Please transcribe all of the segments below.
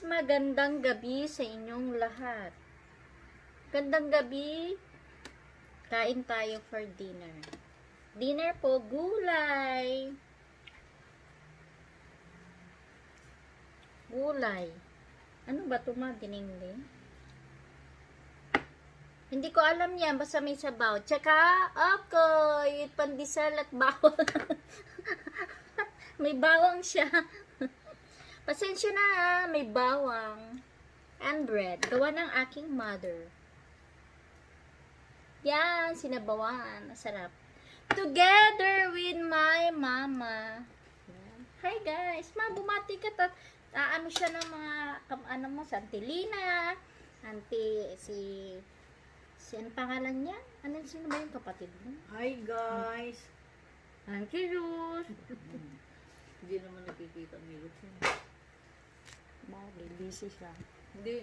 magandang gabi sa inyong lahat. Gandang gabi. Kain tayo for dinner. Dinner po, gulay. Gulay. Ano ba ito, dinengdeng? Hindi ko alam yan, basta may sabaw. Tsaka, okay, pandesal at bawang. May bawang siya. Pasensya na may bawang. And bread. Gawa ng aking mother. Yan, sinabawan. Masarap. Together with my mama. Yan. Hi guys. Ma, bumati ka. Ano siya ng mga, ano mo, Santilina. Auntie, si ano pangalan niya? Sino ba yung kapatid mo? Hi guys! Auntie Ruth. Hindi naman nakikita ni Ruth. Bakit? Busy siya. Hindi,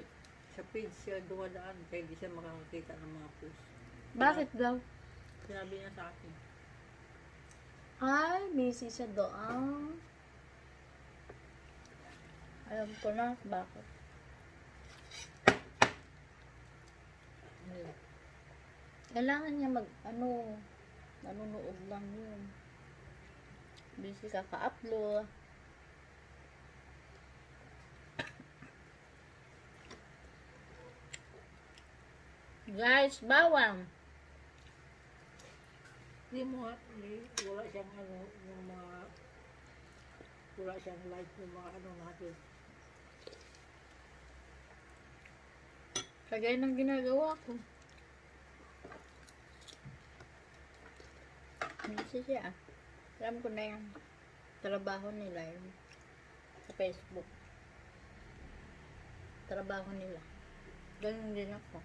sa page siya dumadaan kaya hindi siya makakakita ng mga post. Bakit daw? Sinabi niya sa akin. Ay, busy siya doon. Alam ko na bakit. Kailangan niya nanonood lang yun. Busy kaka-upload. Guys, bawang. Hindi mo wala siyang wala siyang like yung mga natin. Kagaya ng ginagawa ko. Busy siya. Alam ko na yung trabaho nila yun. Sa Facebook. Trabaho nila. Ganun din ako.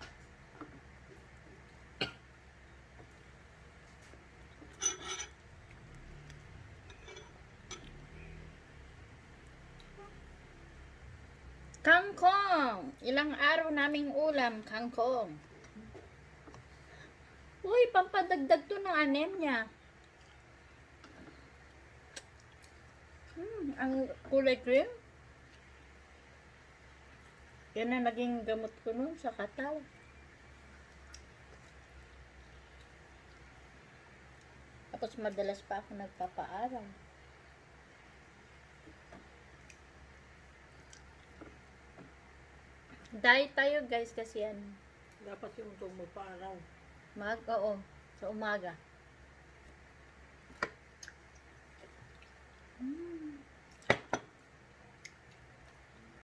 Kangkong! Ilang araw naming ulam, kangkong. Uy, pampadagdag to ng anemia. Ang kulay cream. Yan na naging gamot ko nun sa katawan. Tapos madalas pa ako nagpapaaral. Diet tayo guys kasi yan. Dapat yung tumuparaw. Oo, sa umaga.